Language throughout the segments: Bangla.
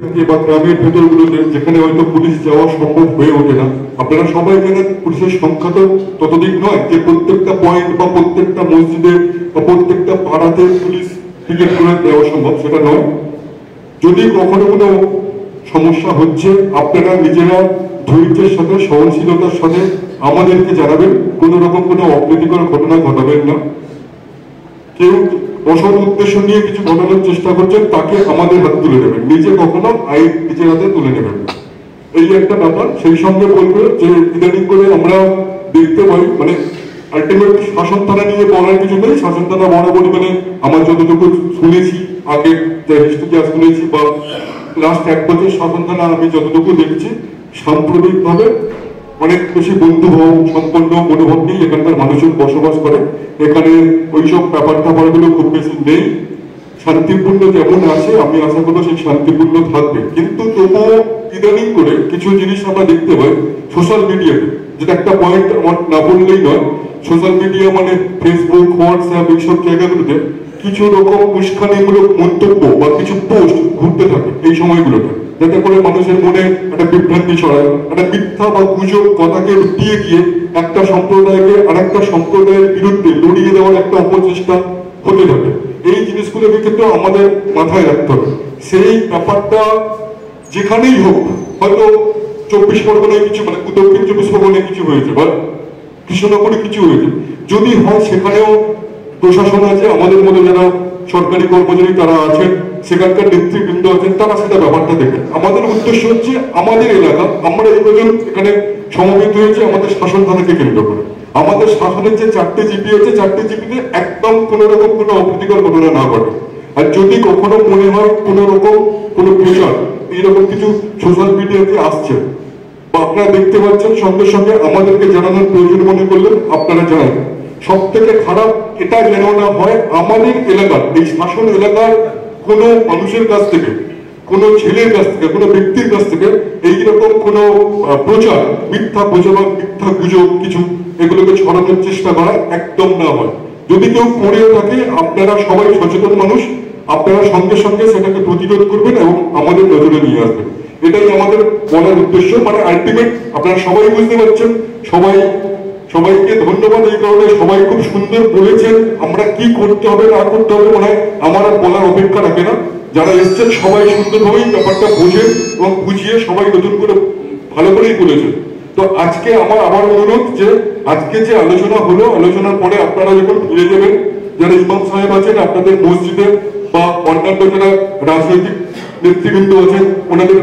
বা গ্রামের ভেতরগুলোতে যেখানে হয়তো পুলিশ যাওয়া সম্ভব হয়ে ওঠে না, আপনারা সবাই জানেন পুলিশের সংখ্যা তো ততদিক নয় যে প্রত্যেকটা পয়েন্ট বা প্রত্যেকটা মসজিদে বা প্রত্যেকটা পাড়াতে পুলিশ পিকেট করে দেওয়া সম্ভব, সেটা নয়। যদি কখনো কোনো সমস্যা হচ্ছে আপনারা নিজেরা ধৈর্যের সাথে সহনশীলতার সাথে আমাদেরকে জানাবেন, কোনো রকম কোনো অপ্রীতিকর ঘটনা ঘটাবেন না। কেউ অসৎ উদ্দেশ্য নিয়ে কিছু ঘটানোর চেষ্টা করছেন তাকে আমাদের হাতে তুলে নেবেন, নিজে কখনো আইন নিজের হাতে তুলে নেবেন, এই একটা ব্যাপার। সেই সঙ্গে বলবো যে ইদানিং করে আমরা দেখতে পাই মানে আলটিমেট শাসন থানা নিয়ে বলার কিছু নেই, শাসন থানা বরাবরই মানে আমার যতটুকু শুনেছি আগে যে হিস্ট্রি শুনেছি বা লাস্ট 1 বছর শাসন থানা আমি যতটুকু দেখছি সাম্প্রদায়িক ভাবে অনেক বেশি বন্ধুভাব সম্পন্ন মনোভাব নিয়ে এখানকার মানুষজন বসবাস করে। এখানে ওইসব ব্যাপার ট্যাপারগুলো খুব বেশি নেই, শান্তিপূর্ণ যেমন আছে আমি আশা করবো সেই শান্তিপূর্ণ থাকবে। কিন্তু তবুও ইদানিং করে কিছু জিনিস আমরা দেখতে পাই সোশ্যাল মিডিয়াতে, যেটা একটা পয়েন্ট আমার না বললেই নয়। সোশ্যাল মিডিয়া মানে ফেসবুক, হোয়াটসঅ্যাপ এইসব জায়গাগুলোতে কিছু রকম উস্কানিমূলক মন্তব্য বা কিছু পোস্ট ঘুরতে থাকে এই সময়গুলোতে, যাতে করে মানুষের মনে একটা বিভ্রান্তি ছড়ায়, একটা মিথ্যা বা গুজব কথাকে উঠিয়ে গিয়ে একটা সম্প্রদায়কে আরেকটা সম্প্রদায়ের বিরুদ্ধে লড়িয়ে দেওয়ার একটা অপচেষ্টা হতে থাকে। এই জিনিসগুলোকে কিন্তু আমাদের মাথায় রাখতে হবে। সেই ব্যাপারটা যেখানেই হোক, হয়তো 24 পরগনায় কিছু মানে দক্ষিণ 24 পরগনায় কিছু হয়েছে বা কৃষ্ণনগরে কিছু হয়েছে, যদি হয় সেখানেও প্রশাসন আছে, আমাদের মধ্যে যারা সরকারি কর্মচারী তারা আছেন, সেখানকার নেতৃবৃন্দ আছেন, তারা সেটা ব্যাপারটা দেখেন। আমাদের উদ্দেশ্য হচ্ছে আমাদের এলাকা, আমরা এই প্রয়োজন এখানে সমবেত হয়েছে আমাদের শাসন থানাকে কেন্দ্র করে। আমাদের শাসনের যে 4টে জিপি আছে, 4টে জিপিতে একদম কোনো রকম কোনো অপ্রীতিকর ঘটনা না ঘটে। আর যদি কখনো মনে হয় কোনো রকম কোনো প্রচার এইরকম কিছু সোশ্যাল মিডিয়াতে আসছে বা আপনারা দেখতে পাচ্ছেন, সঙ্গে সঙ্গে আমাদেরকে জানানোর প্রয়োজন মনে করলেন আপনারা জানান। সব থেকে খারাপ এটা যেন না হয় আমাদের এলাকার এই শাসন এলাকার কোনো মানুষের কাছ থেকে, কোনো ছেলের কাছ থেকে, কোনো ব্যক্তির কাছ থেকে এইরকম কোনো প্রচার, মিথ্যা প্রচার বা মিথ্যা গুজব কিছু এগুলোকে ছড়ানোর চেষ্টা করা একদম না হয়। যদি কেউ করেও থাকে আপনারা সবাই সচেতন মানুষ, আপনারা সঙ্গে সঙ্গে সেটাকে প্রতিরোধ করবেন এবং আমাদের নজরে নিয়ে আসবেন, এটাই আমাদের বলার উদ্দেশ্য। মানে আলটিমেট আপনারা সবাই বুঝতে পারছেন। সবাইকে ধন্যবাদ এই কারণে, সবাই খুব সুন্দর বলেছেন। আমরা কি করতে হবে না করতে হবে মনে হয় আমার আর বলার অপেক্ষা রাখে না। যারা এসছেন সবাই সুন্দরভাবেই ব্যাপারটা বোঝেন এবং বুঝিয়ে সবাই নতুন করে ভালো করেই বলেছেন। তো আজকে আমার আবার অনুরোধ যে আজকে যে আলোচনা হলো, আলোচনার পরে আপনারা যখন ফিরে যাবেন, যারা ইমাম সাহেব আছেন আপনাদের মসজিদে বা অন্যান্য যারা রাজনৈতিক নেতৃবৃন্দ আছেন ওনাদের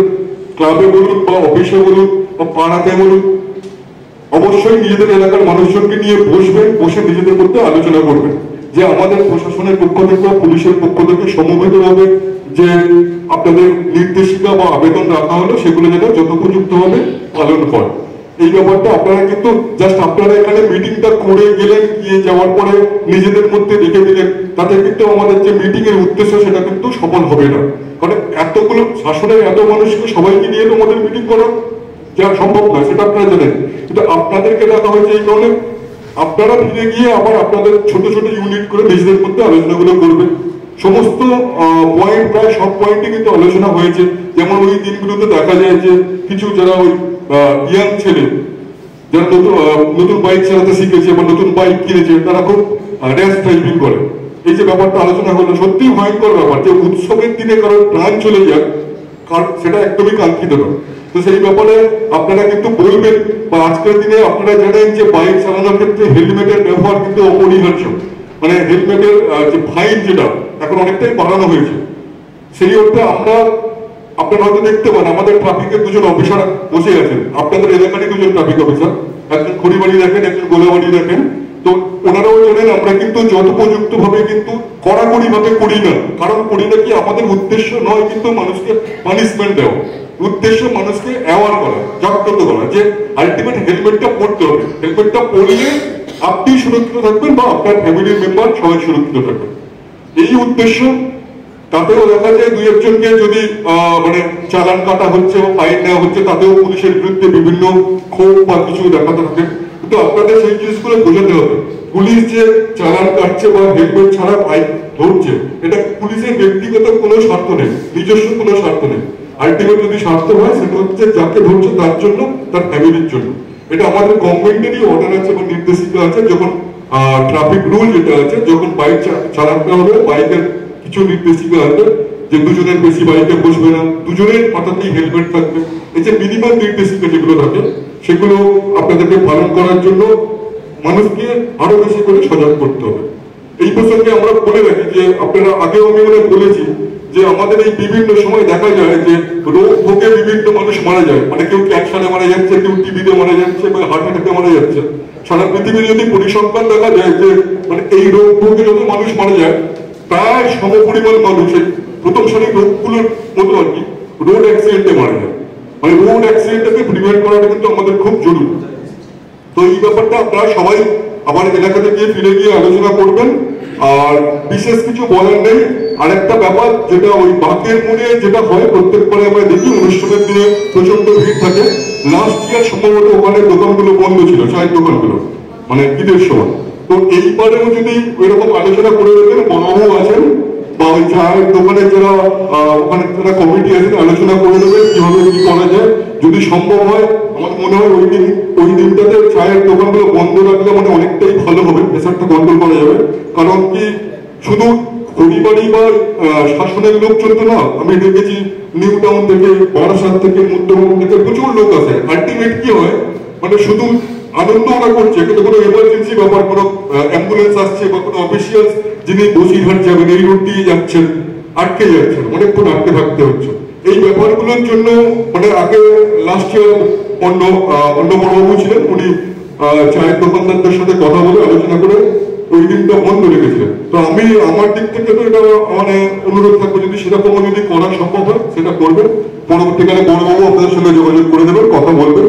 ক্লাবে বলুন বা অফিসে বলুন বা পাড়াতে বলুন, অবশ্যই নিজেদের এলাকার মানুষজনকে নিয়ে বসবেন, বসে নিজেদের মধ্যে আলোচনা করবেন যে আমাদের প্রশাসনের পক্ষ থেকে পুলিশের পক্ষ থেকে সমবেতভাবে যে আপনাদের নির্দেশিকা বা আবেদন রাখা হলো সেগুলো যেন যথোপযুক্তভাবে পালন করে। এই ব্যাপারটা আপনারা কিন্তু জাস্ট আপনারা এখানে মিটিংটা করে গেলেন, গিয়ে যাওয়ার পরে নিজেদের মধ্যে রেখে দিলেন, তাতে কিন্তু আমাদের যে মিটিং এর উদ্দেশ্য সেটা কিন্তু সফল হবে না। কারণ এতগুলো শাসনের এত মানুষকে সবাইকে নিয়ে তো আমাদের মিটিং করা যা সম্ভব নয়, সেটা আপনারা জানেন। কিন্তু আপনাদেরকে দেখা হয়েছে এই কারণে আপনারা ফিরে গিয়ে আবার আপনাদের ছোট ছোট ইউনিট করে নিজেদের মধ্যে আলোচনাগুলো করবেন। সমস্ত পয়েন্ট প্রায় সব পয়েন্টে কিন্তু আলোচনা হয়েছে। যেমন ওই দিনগুলোতে দেখা যায় যে কিছু যারা ওই ইয়াং ছেলে যারা নতুন বাইক চালাতে শিখেছে বা নতুন বাইক কিনেছে তারা খুব র্যাশ ড্রাইভিং করে। এই যে ব্যাপারটা আলোচনা হলো সত্যি ভয়ঙ্কর ব্যাপার, যে উৎসবের দিনে কারোর প্রাণ চলে যাক সেটা একদমই কাঙ্ক্ষিত নয়। তো সেই ব্যাপারে আপনারা কিন্তু বলবেন, বা আজকের দিনে আপনারা জানেন যে বাইক চালানোর ক্ষেত্রে হেলমেটের ব্যবহার কিন্তু অপরিহার্য। মানে হেলমেটের যে ফাইন যেটা এখন অনেকটাই বাড়ানো হয়েছে, সেই অর্থে আপনারা হয়তো দেখতে পান আমাদের ট্রাফিকের দুজন অফিসার বসে আছেন, আপনাদের এলাকারই দুজন ট্রাফিক অফিসার, একজন খড়িবাড়ি দেখেন, একজন গোলাবাড়ি দেখেন। তো ওনারাও জানেন আমরা কিন্তু যথোপযুক্ত ভাবে কিন্তু কড়াকড়ি ভাবে করি না। কারণ করি না কি, আমাদের উদ্দেশ্য নয় কিন্তু মানুষকে পানিশমেন্ট দেওয়া, উদ্দেশ্য মানুষকে অ্যাওয়ার করা, জাগ্রত করা যে আলটিমেট হেলমেটটা পরতে হবে। হেলমেটটা পরলে আপনি সুরক্ষিত থাকবেন বা আপনার ফ্যামিলির মেম্বার সবাই সুরক্ষিত থাকবেন, এই উদ্দেশ্য। তাতেও দেখা যায় দুই একজনকে যদি মানে চালান কাটা হচ্ছে বা ফাইন নেওয়া হচ্ছে, তাতেও পুলিশের বিরুদ্ধে বিভিন্ন ক্ষোভ বা কিছু দেখাতে থাকে। কিন্তু আপনাদের সেই জিনিসগুলো বোঝাতে হবে, পুলিশ যে চালান কাটছে বা হেলমেট ছাড়া বাইক ধরছে, এটা পুলিশের ব্যক্তিগত কোনো স্বার্থ নেই, নিজস্ব কোনো স্বার্থ নেই। আলটিমেট যদি স্বার্থ হয় সেটা হচ্ছে যাকে ধরছে তার জন্য, তার ফ্যামিলির জন্য। এটা আমাদের গভর্নমেন্টেরই অর্ডার আছে বা নির্দেশিকা আছে। যখন ট্রাফিক রুল যেটা আছে, যখন বাইক চালাতে হবে, বাইকের কিছু নির্দেশিকা আছে যে দুজনের বেশি বাইকে বসবে না, দুজনের মাথাতেই হেলমেট থাকবে। এই যে মিনিমাম নির্দেশিকা যেগুলো থাকে সেগুলো আপনাদেরকে পালন করার জন্য মানুষকে আরো বেশি করে সজাগ করতে হবে। এই প্রসঙ্গে আমরা বলে রাখি যে আপনারা আগেও আমি বলেছি যে আমাদের এই বিভিন্ন সময় দেখা যায় যে রোগ ভোগে বিভিন্ন মানুষ মারা যায়, মানে কেউ ক্যান্সারে মারা যাচ্ছে, কেউ টিবিতে মারা যাচ্ছে, বা হার্ট অ্যাটাকে মারা যাচ্ছে। সারা পৃথিবীর যদি পরিসংখ্যান দেখা যায় যে মানে এই রোগ ভোগে যত মানুষ মারা যায় প্রায় সমপরিমাণ মানুষ প্রথম সারির রোগগুলোর মতো আর কি রোড অ্যাক্সিডেন্টে মারা যায়। মানে রোড অ্যাক্সিডেন্টকে প্রিভেন্ট করাটা কিন্তু আমাদের খুব জরুরি। তো এই ব্যাপারটা আপনারা সবাই আমার এলাকাতে গিয়ে ফিরে গিয়ে আলোচনা করবেন। আর বিশেষ কিছু বলার নেই। আরেকটা ব্যাপার যেটা ওই বাঁকের মোড়ে যেটা হয় প্রত্যেকবারে আমরা দেখি অনুষ্ঠানের দিনে প্রচন্ড ভিড় থাকে। লাস্ট ইয়ার সম্ভবত ওখানে দোকানগুলো বন্ধ ছিল, চায়ের দোকানগুলো, মানে ঈদের সময়। তো এইবারেও যদি ওইরকম আলোচনা করে দেবেন, বড়বাবু আছেন বা ওই চায়ের দোকানে যারা ওখানে যারা কমিটি আছেন আলোচনা করে দেবেন কিভাবে কি করা যায়। যদি সম্ভব হয় আমার মনে হয় ওই দিনটাতে চায়ের দোকানগুলো বন্ধ রাখলে মানে অনেকটাই ভালো হবে, প্রেসারটা কন্ট্রোল করা যাবে। কারণ কি শুধু পরিবারই বা শাসনের লোকজন তো না, আমি দেখেছি নিউ টাউন থেকে, বারাসাত থেকে, মধ্যবঙ্গ থেকে প্রচুর লোক আছে। আলটিমেট কি হয় মানে শুধু আনন্দ ওরা করছে, কিন্তু কোনো এমার্জেন্সি ব্যাপার, কোনো অ্যাম্বুলেন্স আসছে বা কোনো অফিসিয়াল যিনি বসিরহাট যাবেন এই রোড দিয়ে যাচ্ছেন, আটকে যাচ্ছেন, অনেকক্ষণ আটকে থাকতে হচ্ছে। এই ব্যাপারগুলোর জন্য মানে আগে লাস্ট ইয়ার অন্য বড়বাবু ছিলেন, উনি চায়ের দোকানদারদের সাথে কথা বলে আলোচনা করে ওই দিনটা বন্ধ রেখেছিলেন। তো আমি আমার দিক থেকে তো এটা মানে অনুরোধ থাকবে যদি সেরকম যদি করা সম্ভব হয় সেটা করবেন। পরবর্তীকালে বড়বাবু আপনাদের সঙ্গে যোগাযোগ করে দেবেন, কথা বলবেন।